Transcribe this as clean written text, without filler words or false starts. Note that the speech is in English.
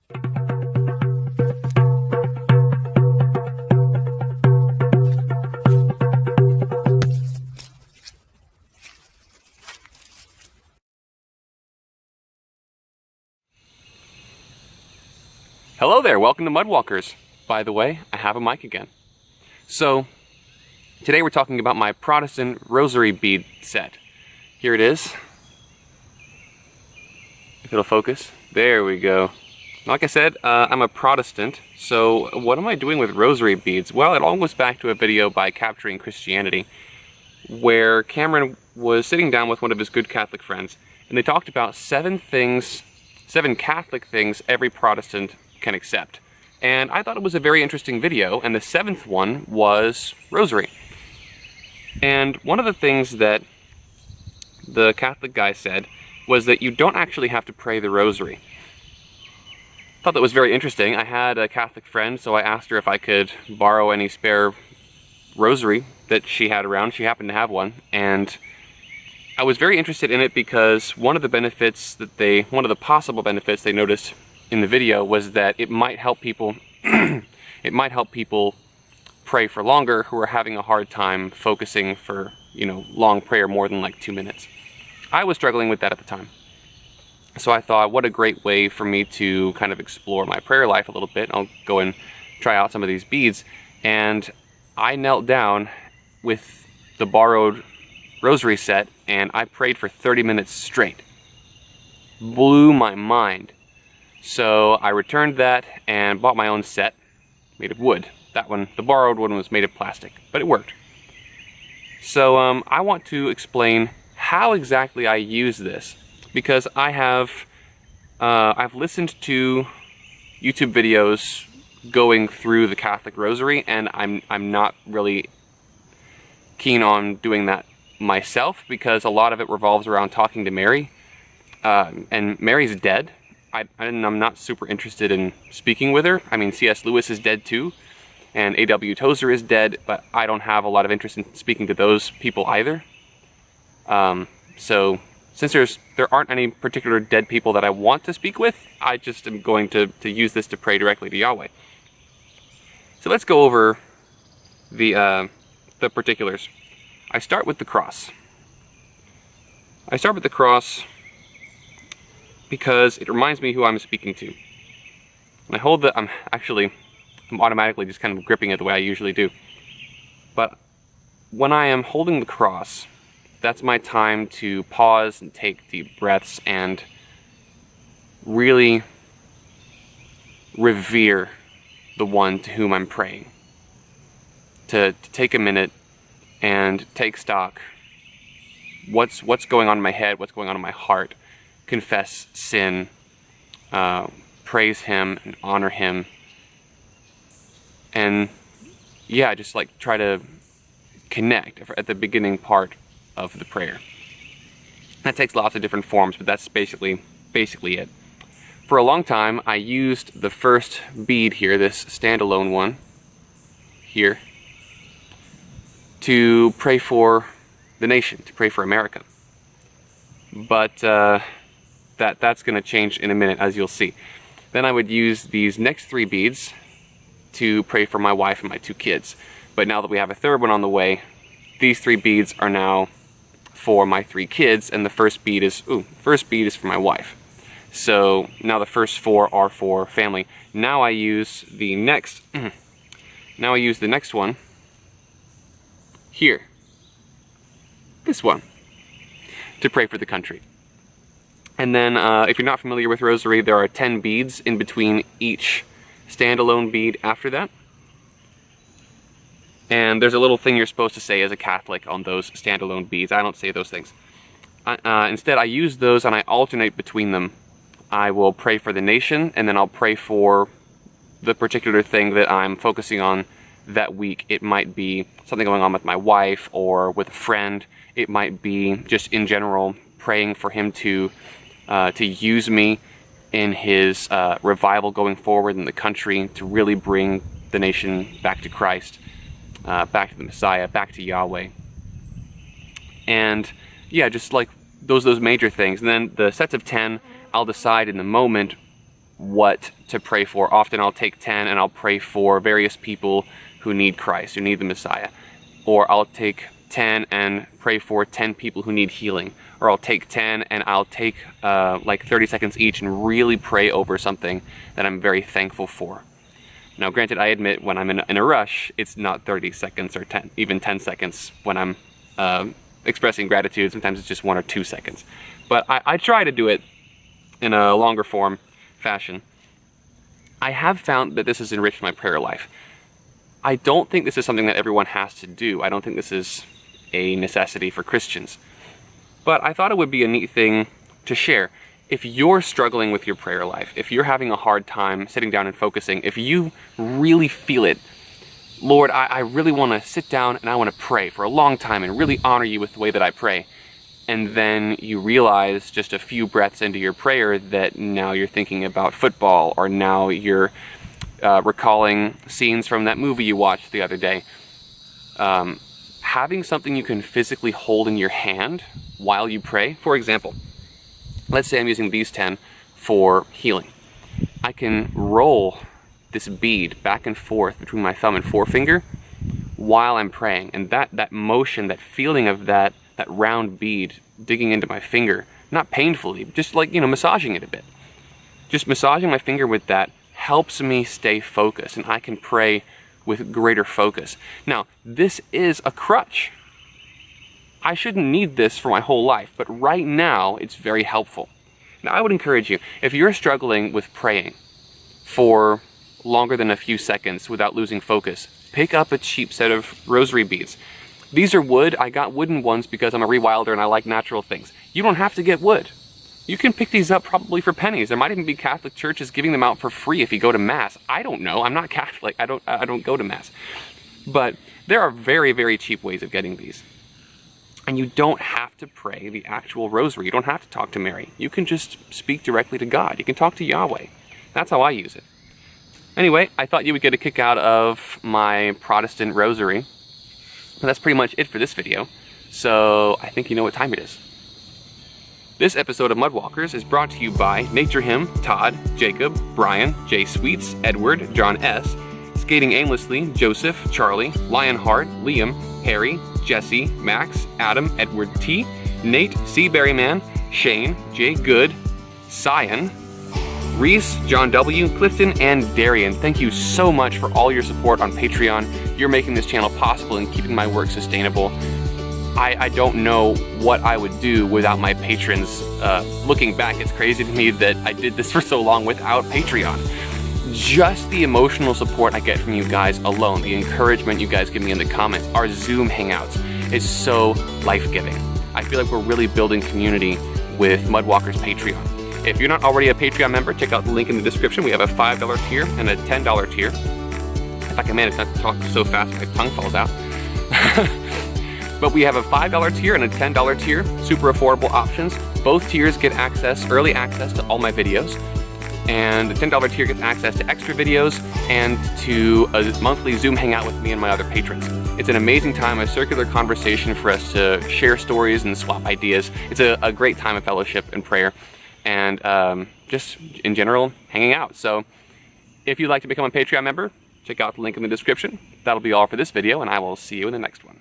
Hello there, welcome to Mudwalkers. By the way, I have a mic again. So, today we're talking about my Protestant rosary bead set. Here it is. If it'll focus. There we go. Like I said, I'm a Protestant, so what am I doing with rosary beads? Well, it all goes back to a video by Capturing Christianity, where Cameron was sitting down with one of his good Catholic friends, and they talked about 7 Catholic things every Protestant can accept. And I thought it was a very interesting video, and the 7th one was rosary. And one of the things that the Catholic guy said was that you don't actually have to pray the rosary. I thought that was very interesting. I had a Catholic friend, so I asked her if I could borrow any spare rosary that she had around. She happened to have one, and I was very interested in it because one of the possible benefits they noticed in the video was that it might help people pray for longer who are having a hard time focusing for, long prayer more than like 2 minutes. I was struggling with that at the time. So I thought, what a great way for me to kind of explore my prayer life a little bit. I'll go and try out some of these beads. And I knelt down with the borrowed rosary set and I prayed for 30 minutes straight. Blew my mind. So I returned that and bought my own set made of wood. That one, the borrowed one, was made of plastic, but it worked. So I want to explain how exactly I use this, because I've listened to YouTube videos going through the Catholic Rosary, and I'm not really keen on doing that myself because a lot of it revolves around talking to Mary, and Mary's dead. I'm not super interested in speaking with her. I mean, C.S. Lewis is dead too, and A.W. Tozer is dead, but I don't have a lot of interest in speaking to those people either. So since there aren't any particular dead people that I want to speak with, I just am going to use this to pray directly to Yahweh. So let's go over the particulars. I start with the cross. Because it reminds me who I'm speaking to. And I hold that I'm automatically just kind of gripping it the way I usually do. But when I am holding the cross, that's my time to pause and take deep breaths and really revere the one to whom I'm praying. To take a minute and take stock. What's going on in my head, what's going on in my heart. Confess sin, praise him and honor him, and yeah, just like try to connect at the beginning part of the prayer. That takes lots of different forms, but that's basically it. For a long time I used the first bead here, this standalone one here, to pray for the nation, to pray for America. But that's going to change in a minute, as you'll see. Then I would use these next 3 beads to pray for my wife and my 2 kids. But now that we have a third one on the way, these 3 beads are now for my 3 kids, and the first bead is for my wife. So now the first 4 are for family. Now I use the next one here. This one, to pray for the country. And then, if you're not familiar with Rosary, there are 10 beads in between each standalone bead after that. And there's a little thing you're supposed to say as a Catholic on those standalone beads. I don't say those things. Instead, I use those and I alternate between them. I will pray for the nation, and then I'll pray for the particular thing that I'm focusing on that week. It might be something going on with my wife or with a friend. It might be just in general praying for him to use me in his revival going forward in the country, to really bring the nation back to Christ, back to the Messiah, back to Yahweh. And yeah, just like those major things. And then the sets of 10, I'll decide in the moment what to pray for. Often I'll take 10 and I'll pray for various people who need Christ, who need the Messiah. Or I'll take 10 and pray for 10 people who need healing. Or I'll take 10 and I'll take like 30 seconds each and really pray over something that I'm very thankful for. Now, granted, I admit when I'm in a rush, it's not 30 seconds or 10, even 10 seconds when I'm expressing gratitude. Sometimes it's just 1 or 2 seconds. But I try to do it in a longer form fashion. I have found that this has enriched my prayer life. I don't think this is something that everyone has to do. I don't think this is a necessity for Christians. But I thought it would be a neat thing to share. If you're struggling with your prayer life, if you're having a hard time sitting down and focusing, if you really feel it, Lord, I really want to sit down and I want to pray for a long time and really honor you with the way that I pray. And then you realize just a few breaths into your prayer that now you're thinking about football, or now you're recalling scenes from that movie you watched the other day. Having something you can physically hold in your hand while you pray, for example, let's say I'm using these 10 for healing. I can roll this bead back and forth between my thumb and forefinger while I'm praying. And that motion, that feeling of that round bead digging into my finger, not painfully, just like, massaging it a bit. Just massaging my finger with that helps me stay focused, and I can pray with greater focus. Now, this is a crutch. I shouldn't need this for my whole life, but right now it's very helpful. Now, I would encourage you, if you're struggling with praying for longer than a few seconds without losing focus, pick up a cheap set of rosary beads. These are wood. I got wooden ones because I'm a rewilder and I like natural things. You don't have to get wood. You can pick these up probably for pennies. There might even be Catholic churches giving them out for free if you go to Mass. I don't know. I'm not Catholic. I don't go to Mass. But there are very, very cheap ways of getting these. And you don't have to pray the actual rosary. You don't have to talk to Mary. You can just speak directly to God. You can talk to Yahweh. That's how I use it. Anyway, I thought you would get a kick out of my Protestant rosary. But that's pretty much it for this video. So I think you know what time it is. This episode of Mudwalkers is brought to you by Nature Him, Todd, Jacob, Brian, Jay Sweets, Edward, John S., Skating Aimlessly, Joseph, Charlie, Lionheart, Liam, Harry, Jesse, Max, Adam, Edward T, Nate, Seaberryman, Shane, Jay Good, Cyan, Reese, John W., Clifton, and Darian. Thank you so much for all your support on Patreon. You're making this channel possible and keeping my work sustainable. I don't know what I would do without my patrons. Looking back, it's crazy to me that I did this for so long without Patreon. Just the emotional support I get from you guys alone, the encouragement you guys give me in the comments, our Zoom hangouts, is so life-giving. I feel like we're really building community with Mudwalkers Patreon. If you're not already a Patreon member, check out the link in the description. We have a $5 tier and a $10 tier. If I can manage not to talk so fast my tongue falls out. But we have a $5 tier and a $10 tier, super affordable options. Both tiers get early access to all my videos. And the $10 tier gets access to extra videos and to a monthly Zoom hangout with me and my other patrons. It's an amazing time, a circular conversation for us to share stories and swap ideas. It's a great time of fellowship and prayer, and just in general, hanging out. So if you'd like to become a Patreon member, check out the link in the description. That'll be all for this video, and I will see you in the next one.